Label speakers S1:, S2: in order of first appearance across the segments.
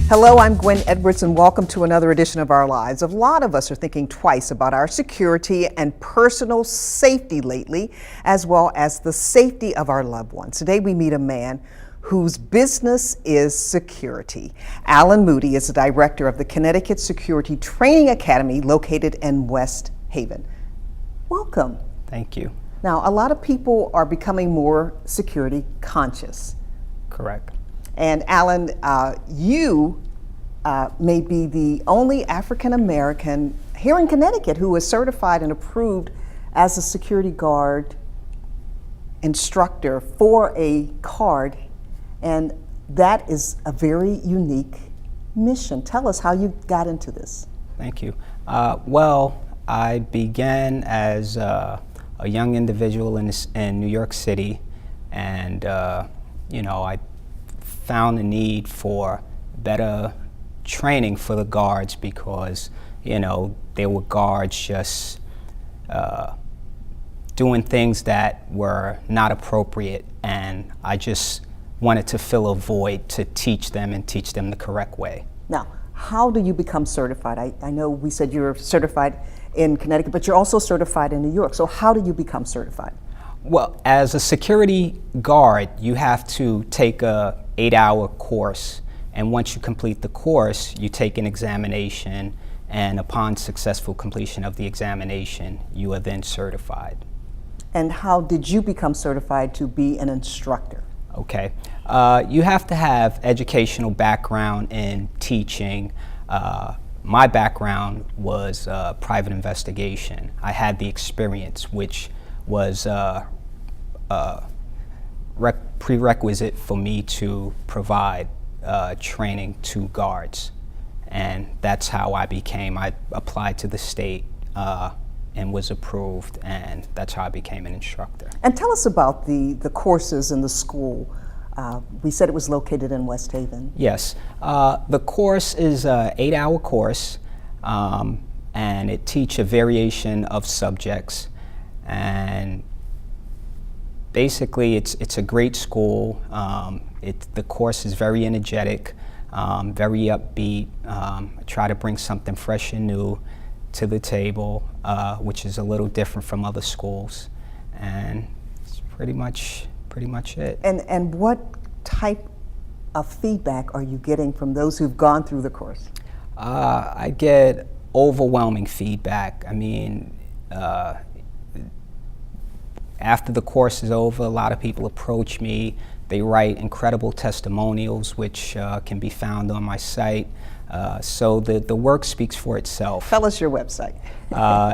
S1: Hello, I'm Gwen Edwards, and welcome to another edition of Our Lives. A lot of us are thinking twice about our security and personal safety lately, as well as the safety of our loved ones. Today we meet a man whose business is security. A.L.M Moody is the director of the Connecticut Security Training Academy located in West Haven. Welcome.
S2: Thank you.
S1: Now, a lot of people are becoming more security conscious.
S2: Correct.
S1: And Alan, you may be the only African American here in Connecticut who is certified and approved as a security guard instructor for a card, and that is a very unique mission. Tell us how you got into this.
S2: Thank you. Well, I began as a young individual in New York City, and I found a need for better training for the guards because, there were guards just doing things that were not appropriate, and I just wanted to fill a void to teach them and teach them the correct way.
S1: Now, how do you become certified? I know we said you're certified in Connecticut, but you're also certified in New York. So how do you become certified?
S2: Well, as a security guard, you have to take a 8-hour course, and once you complete the course, you take an examination, and upon successful completion of the examination, you are then certified.
S1: And how did you become certified to be an instructor?
S2: Okay, you have to have educational background in teaching. My background was private investigation. I had the experience, which was prerequisite for me to provide training to guards, and that's how I applied to the state and was approved, and that's how I became an instructor.
S1: And tell us about the courses in the school. We said it was located in West Haven.
S2: Yes, the course is an 8-hour course, and it teaches a variation of subjects, and basically, it's a great school. The course is very energetic, very upbeat. I try to bring something fresh and new to the table, which is a little different from other schools, and it's pretty much it.
S1: And what type of feedback are you getting from those who've gone through the course?
S2: I get overwhelming feedback. I mean, after the course is over, a lot of people approach me. They write incredible testimonials, which can be found on my site. So the work speaks for itself.
S1: Tell us your website.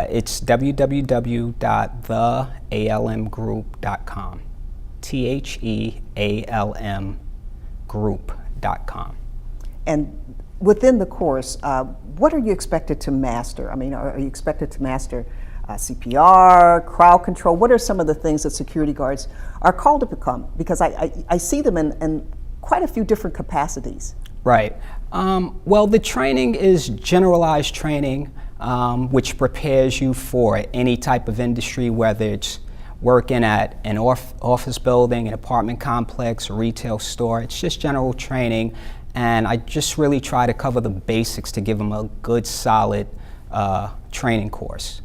S2: It's www.thealmgroup.com. THEALM group.com.
S1: And within the course, what are you expected to master? I mean, are you expected to master CPR, crowd control? What are some of the things that security guards are called to become? Because I see them in quite a few different capacities.
S2: Right. Well, the training is generalized training, which prepares you for any type of industry, whether it's working at an office building, an apartment complex, a retail store. It's just general training, and I just really try to cover the basics to give them a good, solid training course.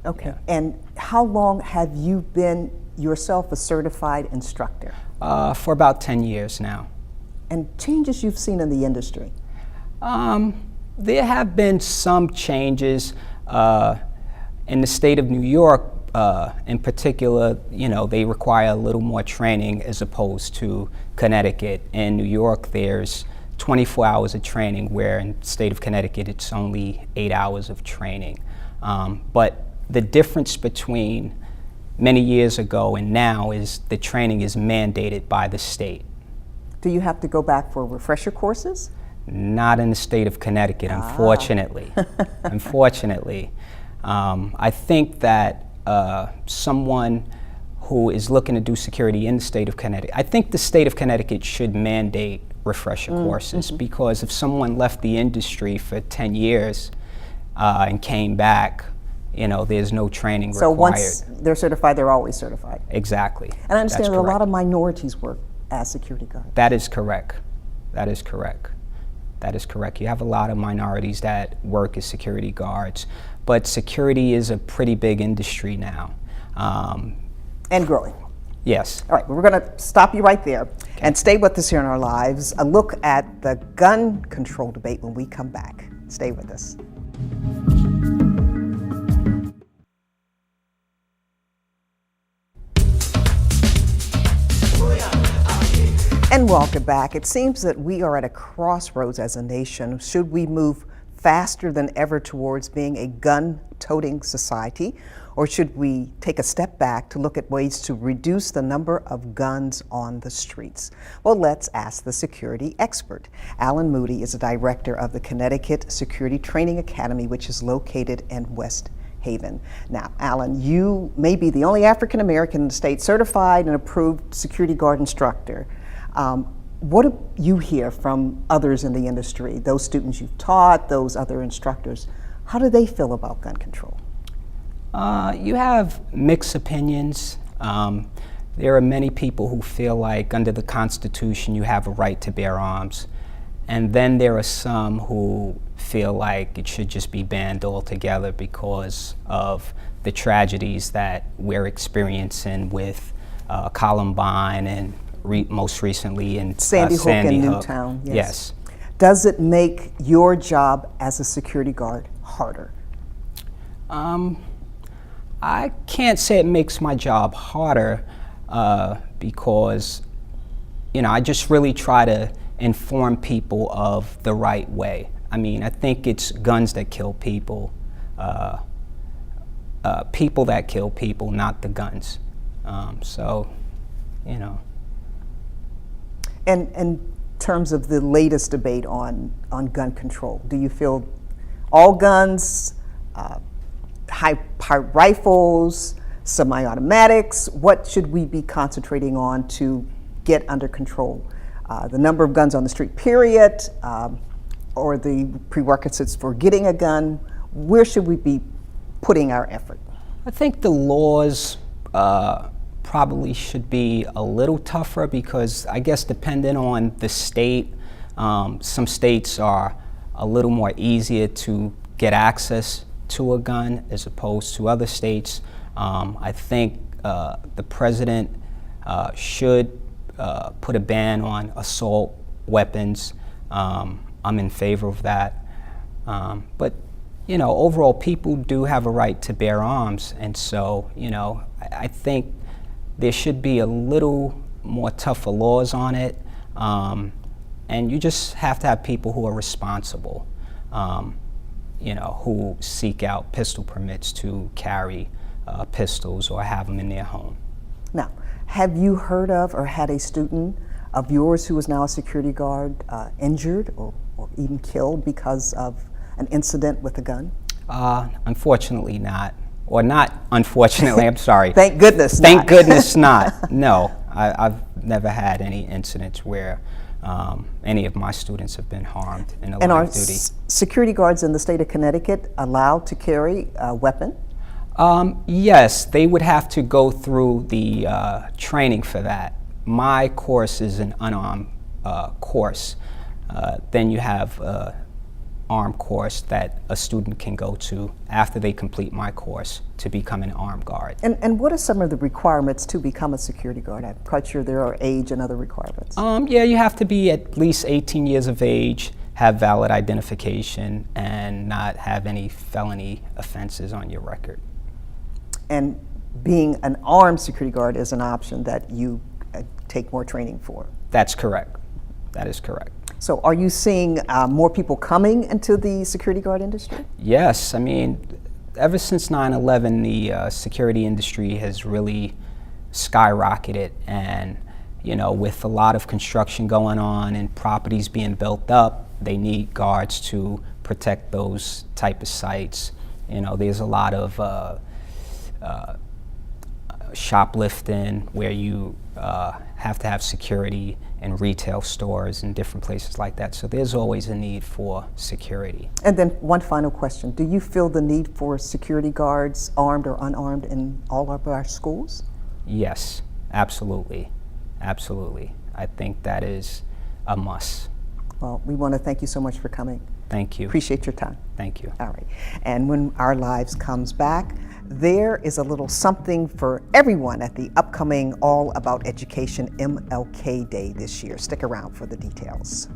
S1: Okay, yeah. And how long have you been yourself a certified instructor?
S2: For about 10 years now.
S1: And changes you've seen in the industry?
S2: There have been some changes in the state of New York. In particular, they require a little more training as opposed to Connecticut. In New York, there's 24 hours of training, where in the state of Connecticut, it's only 8 hours of training. But the difference between many years ago and now is the training is mandated by the state.
S1: Do you have to go back for refresher courses?
S2: Not in the state of Connecticut, unfortunately. Unfortunately. I think that someone who is looking to do security in the state of Connecticut, I think the state of Connecticut should mandate refresher courses, because if someone left the industry for 10 years and came back, there's no training required.
S1: So once they're certified, they're always certified.
S2: Exactly.
S1: And I understand that a lot of minorities work as security guards.
S2: That is correct. That is correct. That is correct. You have a lot of minorities that work as security guards, but security is a pretty big industry now.
S1: And growing.
S2: Yes.
S1: All right, well, we're going to stop you right there and stay with us here in Our Lives. A look at the gun control debate when we come back. Stay with us. And welcome back. It seems that we are at a crossroads as a nation. Should we move faster than ever towards being a gun-toting society, or should we take a step back to look at ways to reduce the number of guns on the streets? Well, let's ask the security expert. A.L.M Moody is a director of the Connecticut Security Training Academy, which is located in West Haven. Now, A.L.M, you may be the only African American in the state certified and approved security guard instructor. What do you hear from others in the industry, those students you've taught, those other instructors? How do they feel about gun control?
S2: You have mixed opinions. There are many people who feel like under the Constitution you have a right to bear arms. And then there are some who feel like it should just be banned altogether because of the tragedies that we're experiencing with Columbine and most recently in
S1: Sandy Hook and Newtown.
S2: Yes.
S1: Does it make your job as a security guard harder?
S2: I can't say it makes my job harder because, you know, I just really try to inform people of the right way. I mean, I think it's guns that kill people, people that kill people, not the guns. So, you know.
S1: And in terms of the latest debate on gun control, do you feel all guns, high-powered rifles, semi-automatics, what should we be concentrating on to get under control? The number of guns on the street, period, or the prerequisites for getting a gun? Where should we be putting our effort?
S2: I think the laws probably should be a little tougher because I guess depending on the state, some states are a little more easier to get access to a gun as opposed to other states. I think the president should put a ban on assault weapons. I'm in favor of that. But you know, overall, people do have a right to bear arms, and so, you know, I think there should be a little more tougher laws on it, and you just have to have people who are responsible, you know, who seek out pistol permits to carry pistols or have them in their home.
S1: Now, have you heard of or had a student of yours who is now a security guard injured or even killed because of an incident with a gun?
S2: Unfortunately not. Or not unfortunately, I'm sorry.
S1: Thank goodness
S2: Thank
S1: not.
S2: goodness not. No, I've never had any incidents where any of my students have been harmed in the line of duty.
S1: And are security guards in the state of Connecticut allowed to carry a weapon?
S2: Yes, they would have to go through the training for that. My course is an unarmed course. Then you have armed course that a student can go to after they complete my course to become an armed guard.
S1: And what are some of the requirements to become a security guard? I'm quite sure there are age and other requirements.
S2: Yeah, you have to be at least 18 years of age, have valid identification, and not have any felony offenses on your record.
S1: And being an armed security guard is an option that you take more training for.
S2: That's correct. That is correct.
S1: So are you seeing more people coming into the security guard industry?
S2: Yes, I mean, ever since 9/11, the security industry has really skyrocketed, and you know, with a lot of construction going on and properties being built up, they need guards to protect those type of sites. You know, there's a lot of shoplifting where you have to have security in retail stores and different places like that. So there's always a need for security.
S1: And then one final question. Do you feel the need for security guards, armed or unarmed, in all of our schools?
S2: Yes, absolutely. Absolutely. I think that is a must.
S1: Well, we want to thank you so much for coming.
S2: Thank you.
S1: Appreciate your time.
S2: Thank you.
S1: All right. And when Our Lives comes back, there is a little something for everyone at the upcoming All About Education MLK Day this year. Stick around for the details.